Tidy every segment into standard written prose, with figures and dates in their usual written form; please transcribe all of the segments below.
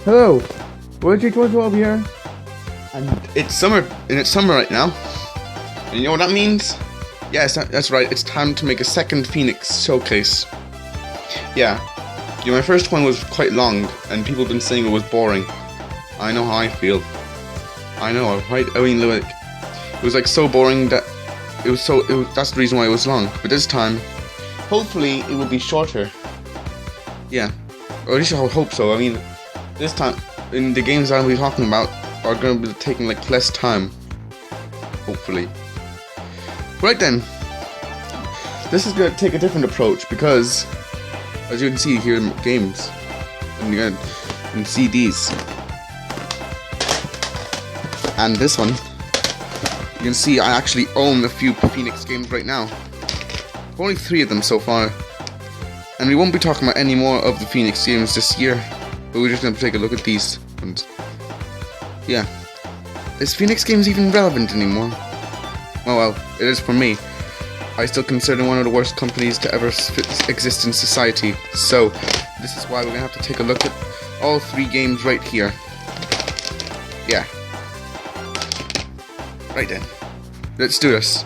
Hello, Obliterate here, and it's summer right now. And you know what that means? Yes, that's right. It's time to make a second Phoenix showcase. Yeah, my first one was quite long, and people have been saying it was boring. I know how I feel. I know, right? I mean, like, it was like so boring that that's the reason why it was long. But this time, hopefully, it will be shorter. Yeah, or at least I hope so. I mean, this time, in the games I'll be talking about are going to be taking like less time. Hopefully. Right then, this is going to take a different approach because, as you can see here in games, and you're going to see these, and this one, you can see I actually own a few Phoenix games right now. Only 3 of them so far, and we won't be talking about any more of the Phoenix games this year. But we're just going to take a look at these ones. Yeah. Is Phoenix games even relevant anymore? Oh well, it is for me. I still consider them one of the worst companies to ever exist in society. So, this is why we're going to have to take a look at all 3 games right here. Yeah. Right then. Let's do this.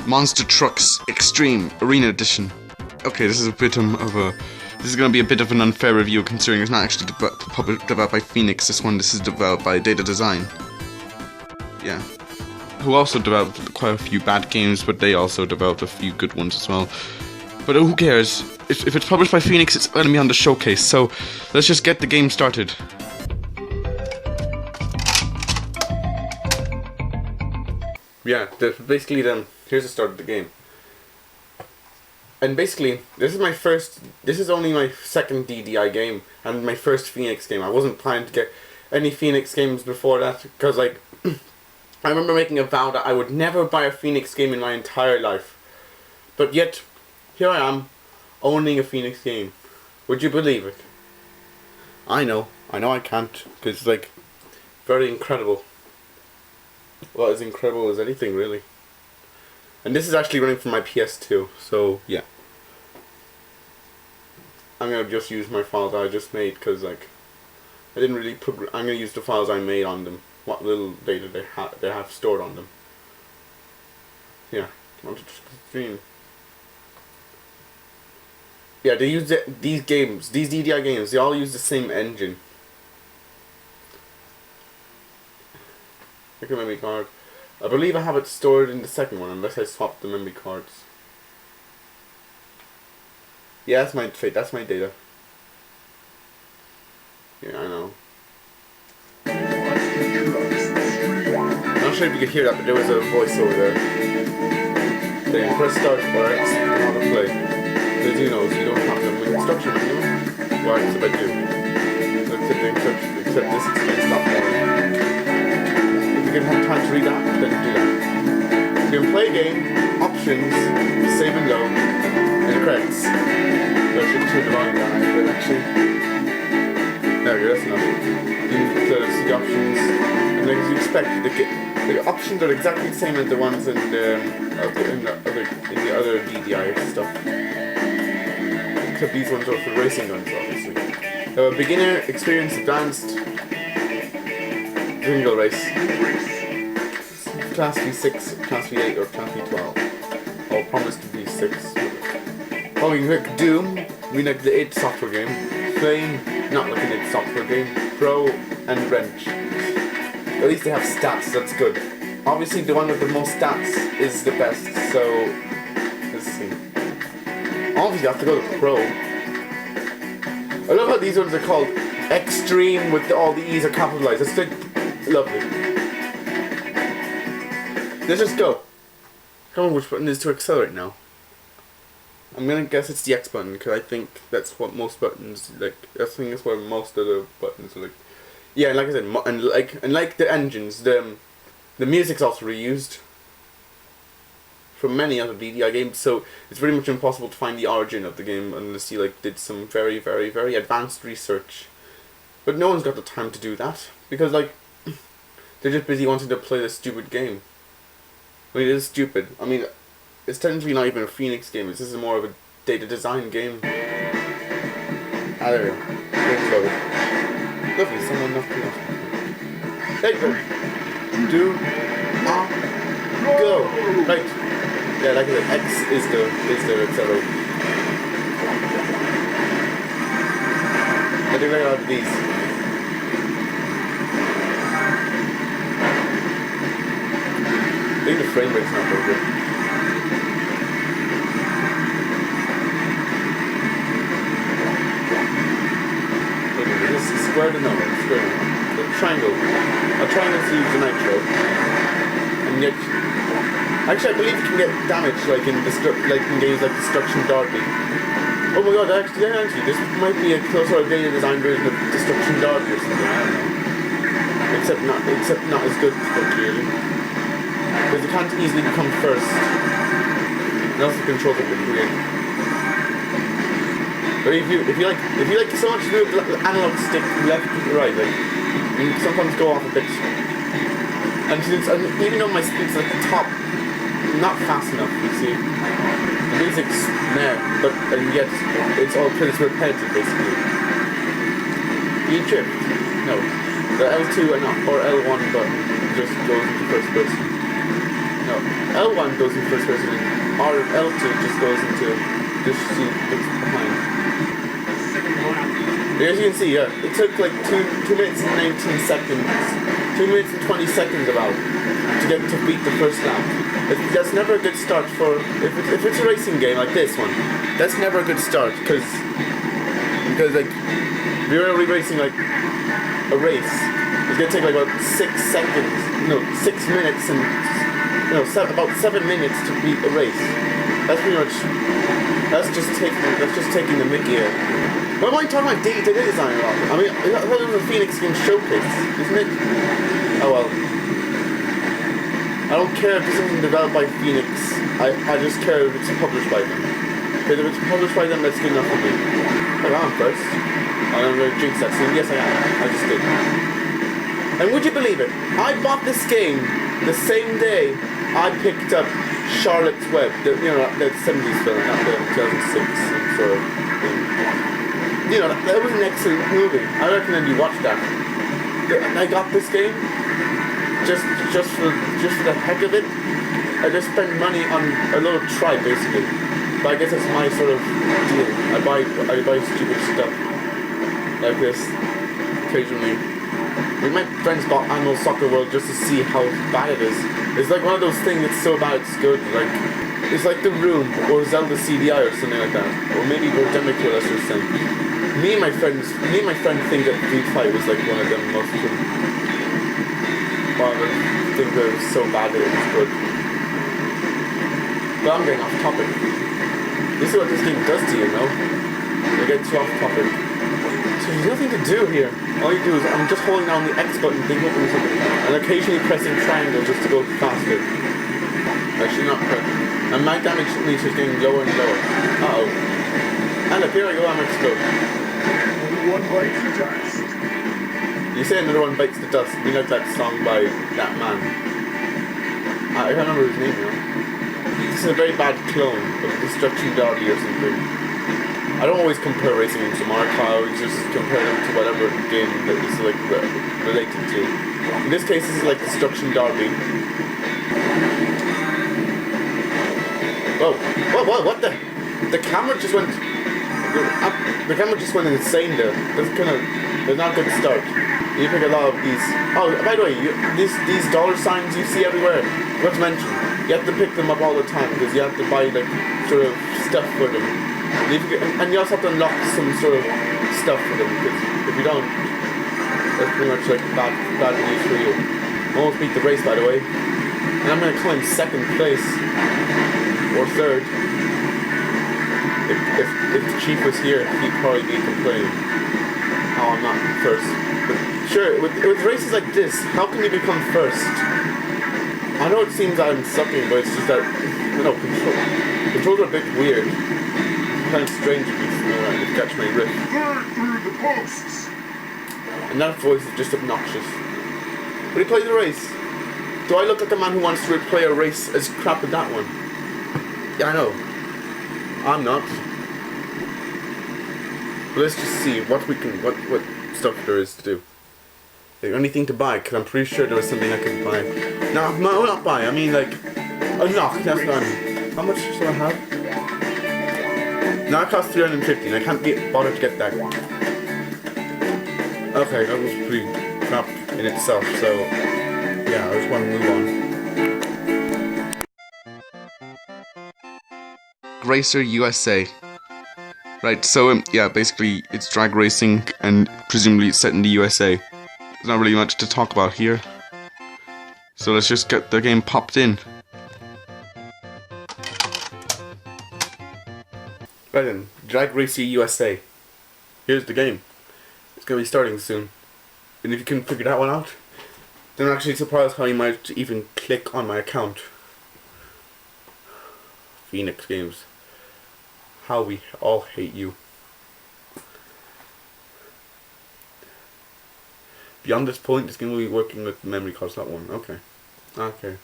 Monster Trux Extreme Arena Edition. Okay, this is gonna be a bit of an unfair review considering it's not actually developed by Phoenix. This is developed by Data Design. Yeah. Who also developed quite a few bad games, but they also developed a few good ones as well. But who cares? If it's published by Phoenix, it's gonna be on the showcase. So let's just get the game started. Yeah, basically here's the start of the game. And basically, this is only my second DDI game, and my first Phoenix game. I wasn't planning to get any Phoenix games before that, because, like, I remember making a vow that I would never buy a Phoenix game in my entire life. But yet, here I am, owning a Phoenix game. Would you believe it? I know I can't, because it's, like, very incredible. Well, as incredible as anything, really. And this is actually running from my PS2, so yeah. I'm gonna just use my files I just made because, like, I didn't really I'm gonna use the files I made on them. What little data they have stored on them. Yeah, onto the stream. Yeah, they use these DDI games. They all use the same engine. Look at memory card. I believe I have it stored in the second one, unless I swap the memory cards. Yeah, that's my data. Yeah, I know. I'm not sure if you could hear that, but there was a voice over there saying press start for X and how to play. Because you don't have the instruction manual. Well, except I do. Except this explains a lot more. If you can have time to read that, then do that. You can play game, options, save and load, and credits. So I should turn the volume down a bit actually. There we go, that's enough. You can see the options, and like as you expect, the options are exactly the same as the ones in the other DDI stuff. Except these ones are for racing guns, obviously. Beginner, experience, advanced, single race. Class V6, Class V8, or Class V12. All promised to be 6. Oh, you click Doom, we like the id software game. Flame, not like an id software game. Pro, and Wrench. At least they have stats, that's good. Obviously the one with the most stats is the best, so let's see. Obviously you have to go to Pro. I love how these ones are called Extreme with all the E's are capitalized. That's like lovely. Let's just go. Come on, which button is to accelerate now? I'm gonna guess it's the X button because I think that's what most buttons like. I think that's where most of the buttons are like. Yeah, like I said, and like the engines, the music's also reused from many other DDI games, so it's pretty much impossible to find the origin of the game unless you like did some very, very, very advanced research. But no one's got the time to do that because like they're just busy wanting to play this stupid game. I mean, it is stupid. I mean, it's technically not even a Phoenix game. This is more of a Data Design game. Ah, there we go. Game's loaded. Lovely, someone knocked me off. There you go. Go. Right. Yeah, like I said, X is the accelerator. I do very hard with these. I think the frame rate's not very good. This is square to number. The triangle. A triangle to use the nitro. And yet, actually, I believe you can get damage like in games like Destruction Derby. Oh my god, actually, this might be a closer updated design version of Destruction Derby or something. I don't know. Except not as good, clearly. Because you can't easily become first. And also the controls are a bit weird. But if you like so much to move the analog stick left to right, like you sometimes go off a bit. And even though my speed's at the top, not fast enough, you see. The music's there, but and yet it's all pretty repetitive basically. You drift? No. The L2 or L1 button just goes into first person. No. L1 goes into first person and L2 just goes into just see what's behind. As you can see, yeah, it took like 2 minutes and 19 seconds, 2 minutes and 20 seconds about to beat the first lap. That's never a good start for if it's a racing game like this one. That's never a good start because like if you're really racing like a race, it's gonna take like about 6 minutes and about 7 minutes to beat a race. That's pretty much that's just taking the mickey out. Why am I talking about day-to-day design a lot? I mean, I thought it was a Phoenix Game showcase, isn't it? Oh well. I don't care if this isn't developed by Phoenix. I just care if it's published by them. Because if it's published by them, that's good enough for me. Oh, I'm first. I'm going to jinx that soon. Yes, I am. I just did. And would you believe it? I bought this game the same day I picked up Charlotte's Web. The 70s film, not the 2006 sort of thing. You know, that was an excellent movie. I recommend you watch that. And I got this game just for the heck of it. I just spend money on a little tripe basically. But I guess that's my sort of deal. I buy stupid stuff like this occasionally. I mean, my friends bought Animal Soccer World just to see how bad it is. It's like one of those things that's so bad it's good. Like it's like The Room or Zelda CDI or something like that, or maybe Birdemic to a lesser extent. Me and my friend think that Street Fight was like one of them most good. One of the things that was so bad that it was good. But I'm getting off topic. This is what this game does to you, know? It gets you off topic. So there's nothing to do here. All you do is I'm just holding down the X button, thinking of something, and occasionally pressing triangle just to go faster. Actually not correct. And my damage meter is getting lower and lower. Uh-oh. And look, here I go, I'm exploding. One bites the dust. You say another one bites the dust. We like that song by that man. I can't remember his name now. This is a very bad clone of Destruction Derby or something. I don't always compare racing games to Mario Kart. I always just compare them to whatever game that is like related to. In this case, this is like Destruction Derby. Whoa! What the? The camera just went. The camera just went insane there. That's not a good start. You pick a lot of these. Oh, by the way, these dollar signs you see everywhere. What to mention? You have to pick them up all the time because you have to buy like sort of stuff for them. And you also have to unlock some sort of stuff for them because if you don't, that's pretty much like bad news for you. I almost beat the race, by the way, and I'm gonna claim second place or third. If the chief was here, he'd probably be complaining. Oh, I'm not first. But sure, with races like this, how can you become first? I know it seems I'm sucking, but it's just that, controls are a bit weird. Kind of strange if you catch my riff. Burn through the posts. And that voice is just obnoxious. Will you play the race? Do I look like a man who wants to replay a race as crap as that one? Yeah, I know. I'm not. But let's just see what stuff there is to do. Is there anything to buy? Because I'm pretty sure there was something I could buy. No, not buy. I mean like unlock. That's not. How much do I have? Now it costs 350 and I can't get bothered to get that. Okay, that was pretty crap in itself. So yeah, I just want to move on. Racer U.S.A. Right, so yeah, basically it's drag racing and presumably it's set in the USA. There's not really much to talk about here. So let's just get the game popped in. Right then, Drag Racing USA. Here's the game. It's gonna be starting soon. And if you can figure that one out, then I'm actually surprised how you might even click on my account. Phoenix Games. How we all hate you. Beyond this point, this game will be working with memory cards, that one. Okay. Okay.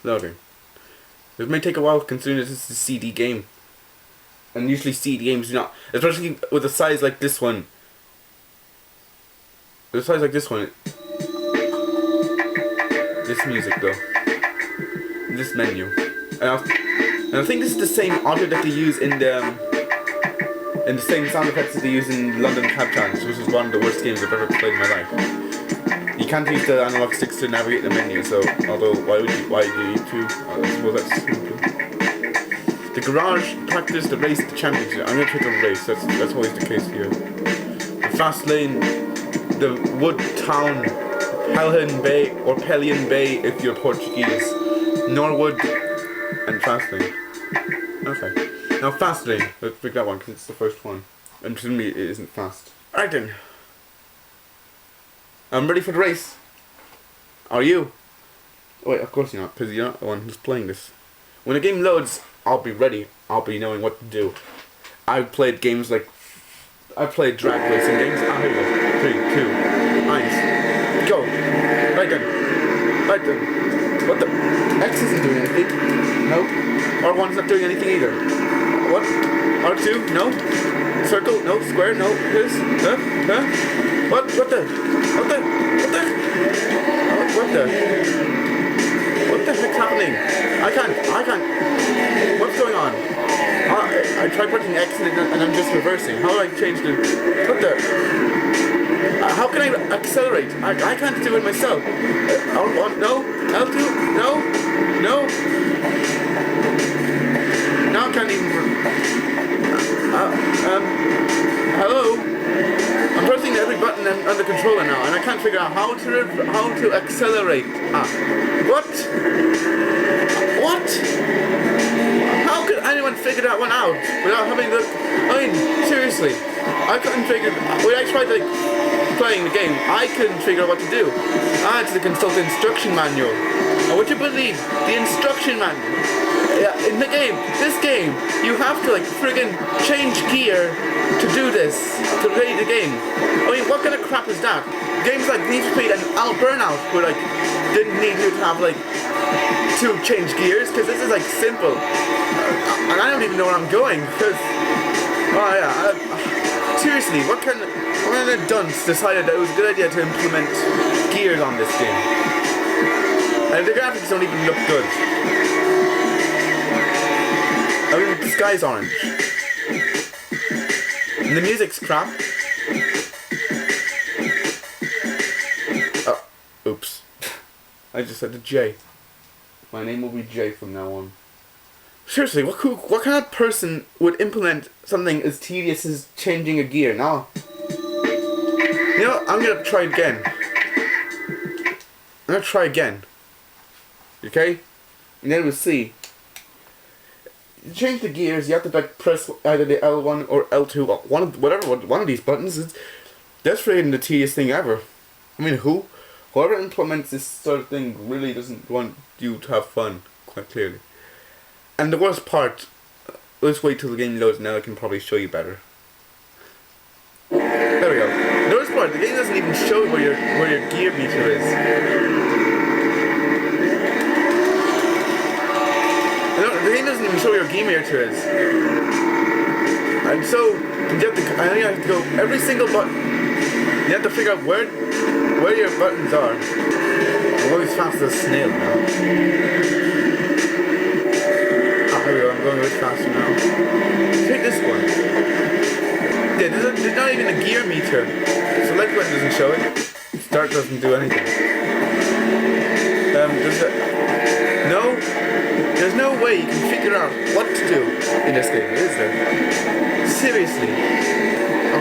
Loading. This may take a while considering this is a CD game. And usually CD games do not, especially with a size like this one. With a size like this one. This music though. This menu. And I think this is the same audio that they use in the same sound effects that they use in London Cab Challenge, which is one of the worst games I've ever played in my life. You can't use the analog sticks to navigate the menu, so although why do you need to? I suppose that's simple. The garage, practice, the race, the championship. I'm gonna pick a race. That's always the case here. The fast lane, the wood town, Pelham Bay or Pelion Bay if you're Portuguese, Norwood, and fast lane. Okay. Now fast lane. Let's pick that one because it's the first one. And presumably it isn't fast. Alright then. I'm ready for the race. Are you? Oh, wait, of course you're not, because you're not the one who's playing this. When the game loads, I'll be ready. I'll be knowing what to do. I've played games like... I've played drag racing games. Ah, here we go. 3, 2, 1. Go. Right then. Right then. What the? X isn't doing anything. No. R1's not doing anything either. What? R2? No. Circle? No. Square? No. This? Huh? What? What the? What the? What the? What the? What the heck's happening? I can't. What's going on? I tried pressing X and I'm just reversing. How do I change the... What the... how can I accelerate? I can't do it myself. L1, no. L2, no. No. Now I can't even... hello? I'm pressing every button on the controller now, and I can't figure out how to accelerate. What? What? How could anyone figure that one out without having the... I mean, seriously, I couldn't figure... When I tried like playing the game, I couldn't figure out what to do. I had to consult the instruction manual. And would you believe the instruction manual? Yeah, in the game, this game, you have to like friggin' change gear to do this, to play the game. I mean, what kind of crap is that? Games like Need for Speed and Burnout were like, didn't need you to have like, to change gears, because this is like simple. And I don't even know where I'm going, because, oh yeah, seriously, what kind of dunce decided that it was a good idea to implement gears on this game? And the graphics don't even look good. I mean, the sky's orange. And the music's crap. Oh, oops. I just said the J. My name will be J from now on. Seriously, what kind of person would implement something as tedious as changing a gear? Now, you know, I'm gonna try again. I'm gonna try again. Okay? And then we'll see. You change the gears, you have to like press either the L1 or L2, or one of these buttons. That's really the tedious thing ever. I mean, whoever implements this sort of thing really doesn't want you to have fun, quite clearly. And the worst part, let's wait till the game loads. Now I can probably show you better. There we go. The worst part, the game doesn't even show where your gear meter is. The game doesn't even show your gear meter is. I And so I only have to go every single button. You have to figure out where your buttons are. I'm going as fast as a snail now. Ah, here we go. I'm going a bit faster now. Take this one. Yeah, there's not even a gear meter. Select button doesn't show it. Start doesn't do anything. There's no way you can figure out what to do in this game, is there? Seriously.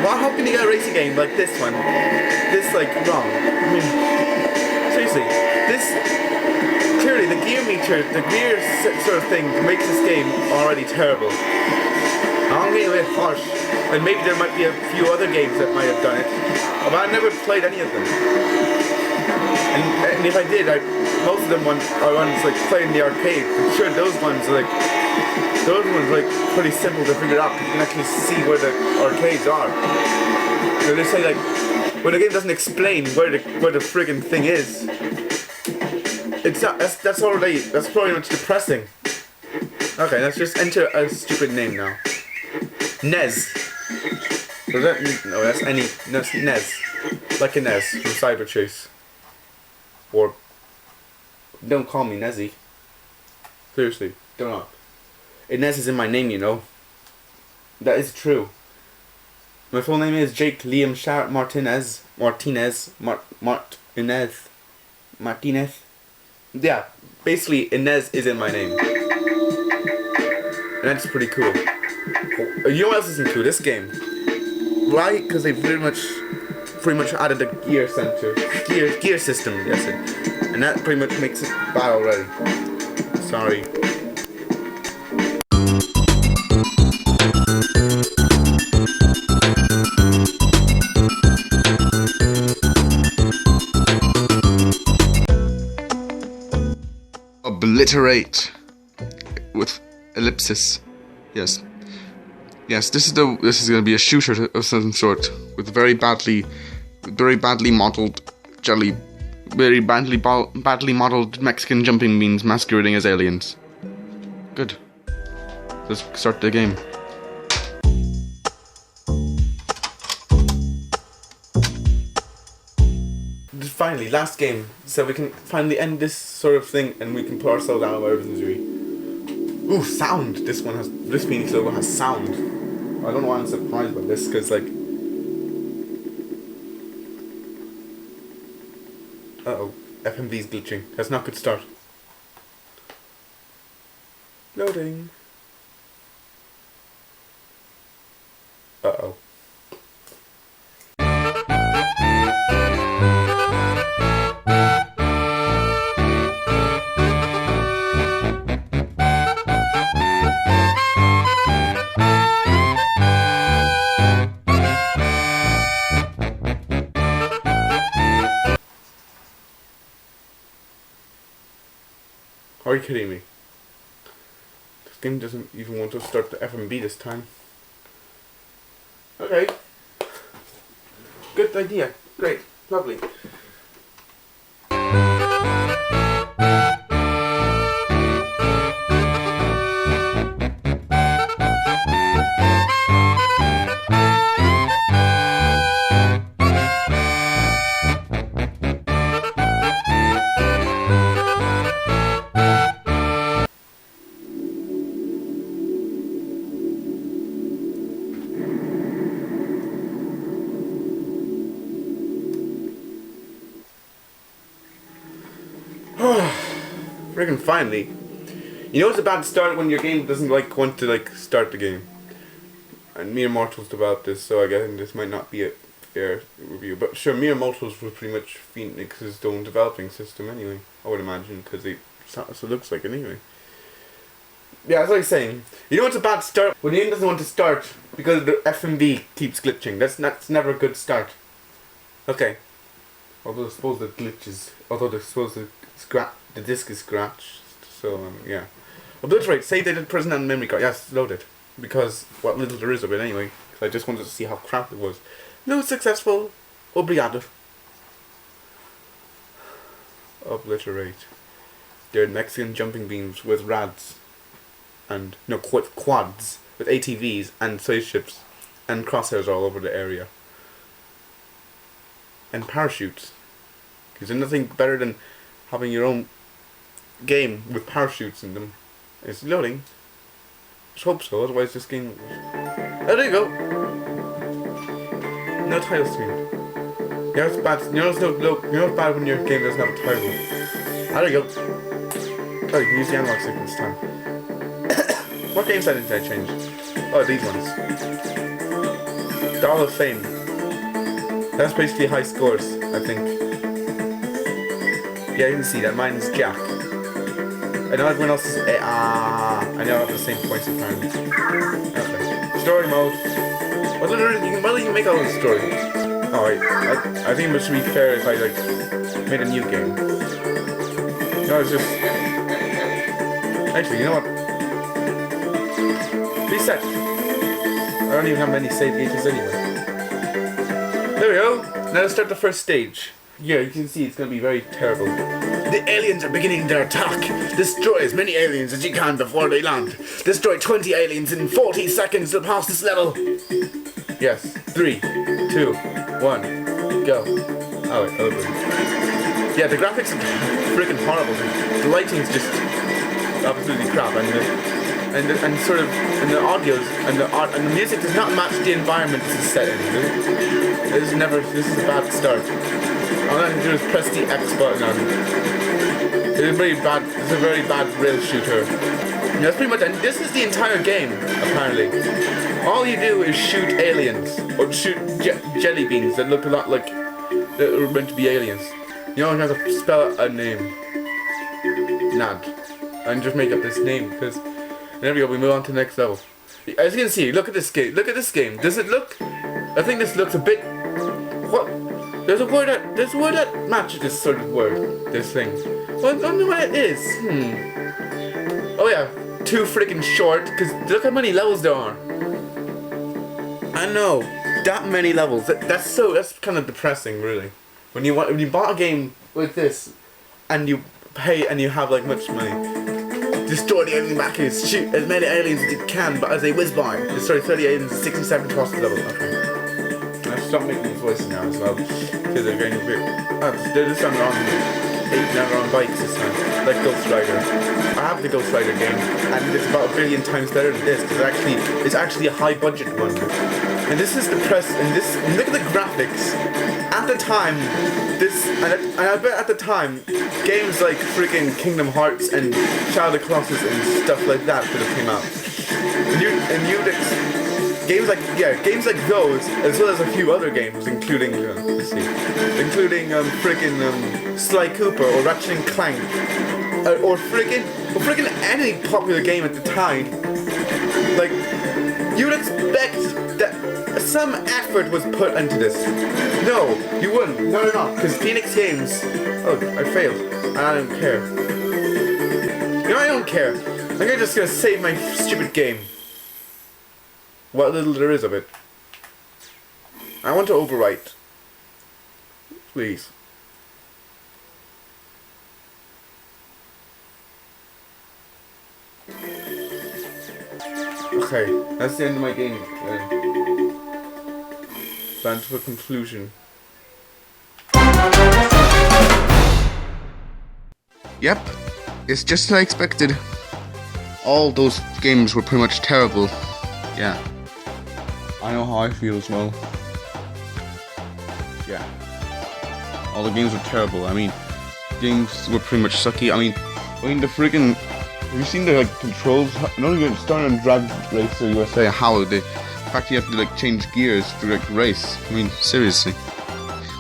How can you get a racing game like this one? This, like, wrong. I mean, seriously. Clearly, the gear meter, the gear sort of thing makes this game already terrible. I'm getting a bit harsh. And maybe there might be a few other games that might have done it. But I've never played any of them. And if I did, most of them are ones like played in the arcade. I'm sure those ones like pretty simple to figure out. You can actually see where the arcades are. So they say like when the game doesn't explain where the friggin' thing is. It's not. That's probably much depressing. Okay, let's just enter a stupid name now. Nez. Does that mean, no, that's Nez. Like a Nez from Cyber Chase. Or don't call me Nezzy. Seriously, do not. Nez is in my name, you know. That is true. My full name is Jake Liam Martinez. Yeah, basically Inez is in my name. And that's pretty cool. You know what else is into this game? Why? Because they pretty much added the gear system, yes, and that pretty much makes it bad already. Sorry. Obliterate with ellipsis. Yes. Yes, this is going to be a shooter of some sort with very badly modeled badly modeled Mexican jumping beans masquerading as aliens. Good. Let's start the game. Finally, last game, so we can finally end this sort of thing and we can put ourselves out of our misery. Ooh, sound! This Phoenix logo has sound. I don't know why I'm surprised by this, because like... Uh-oh, FMV's glitching. That's not a good start. Loading. Uh-oh. Are you kidding me? This game doesn't even want to start the FMV this time. Okay. Good idea. Great. Lovely. Friggin' finally. You know it's a bad start when your game doesn't want to start the game. And Mere Mortals developed this, so I guess this might not be a fair review. But sure, Mere Mortals was pretty much Phoenix's own developing system anyway, I would imagine, because so it looks like it anyway. Yeah, as I was saying, you know it's a bad start when the game doesn't want to start because the FMV keeps glitching. That's never a good start. Okay. Although I suppose the disc is scratched, so yeah. Obliterate, say they did prison and memory card. Yes, loaded. Because what little there is of it anyway. Because I just wanted to see how crap it was. No successful. Obrigado. Obliterate. They're Mexican jumping beams with rads. And, no, quads. With ATVs and spaceships. and crosshairs all over the area. And parachutes. Because there's nothing better than having your own game with parachutes in them. It's loading. Just hope so, otherwise this game... Oh, there you go! No title screen. You know it's bad, you know it's bad when your game doesn't have a title. There you go. Oh, you can use the analog stick this time. What game settings did I change? Oh, these ones. Doll of Fame. That's basically high scores, I think. Yeah, you can see that. Mine's Jack. I know everyone else is... I know I have the same points apparently. Okay. Story mode. Well, you can make all the story. Alright. I think it should be fair if I, like, made a new game. No, it's just... Actually, you know what? Reset. I don't even have many save gauges anyway. There we go. Now let's start the first stage. Yeah, you can see it's going to be very terrible. The aliens are beginning their attack. Destroy as many aliens as you can before they land. Destroy 20 aliens in 40 seconds to pass this level. Yes. 3, 2, 1, go. Oh, wait, over. Yeah, the graphics are freaking horrible. The lighting's just absolutely crap, and the audios and the music does not match the environment this is set in. This is a bad start. All I have to do is press the X button on it. It's very bad. It's a very bad rail shooter. And that's pretty much. And this is the entire game, apparently. All you do is shoot aliens or shoot jelly beans that look a lot like that are meant to be aliens. You don't have to spell a name. Nad. And just make up this name because. There we go. We move on to the next level. As you can see, look at this game. Look at this game. Does it look? I think this looks a bit. What? There's a word that matches this sort of word. This thing. Well, I don't know what it is. Oh yeah, too freaking short. Cause look how many levels there are. I know that many levels. That's kind of depressing, really. When you bought a game like this, and you pay and you have like much money. Destroy the alien backers. Shoot as many aliens as you can, but as they whiz by. Destroy 30 aliens in 60 seconds across the level. Okay. I'll stop making these voices now as well. Because they're going a bit... this time they're on bikes this time. Like Ghost Rider. I have the Ghost Rider game, and it's about 1 billion times better than this, because it's actually a high budget one. And this is the press, and look at the graphics. At the time, and I bet at the time, games like freaking Kingdom Hearts and Shadow of the Colossus and stuff like that could have came out. Games like those, as well as a few other games, including Sly Cooper or Ratchet and Clank, or freaking any popular game at the time. Like, you'd expect that some effort was put into this. No, you wouldn't. No, because Phoenix Games. Oh, I failed. And I don't care. You know, I don't care. I'm just gonna save my stupid game. What little there is of it. I want to overwrite. Please. Okay, that's the end of my game. Down to a conclusion. Yep, it's just as I expected. All those games were pretty much terrible. Yeah. I know how I feel as well. Yeah. All the games were terrible. I mean, games were pretty much sucky. I mean the friggin'... Have you seen the like controls? Not even starting on Drag Racer U.S.A. How the fact you have to like change gears to like race. I mean, seriously.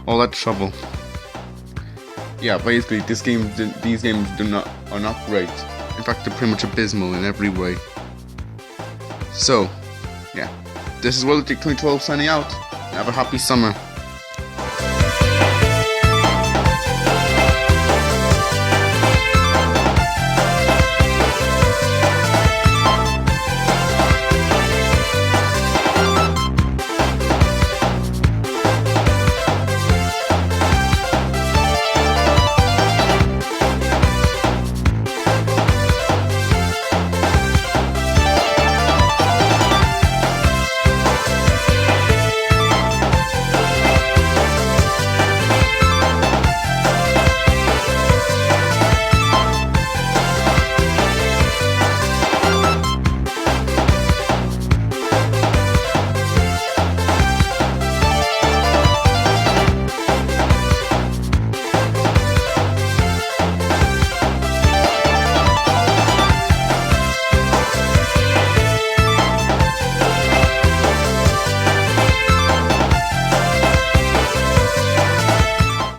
All that trouble. Yeah, basically these games are not great. In fact, they're pretty much abysmal in every way. So, yeah. This is Obliterate 2012 signing out. Have a happy summer.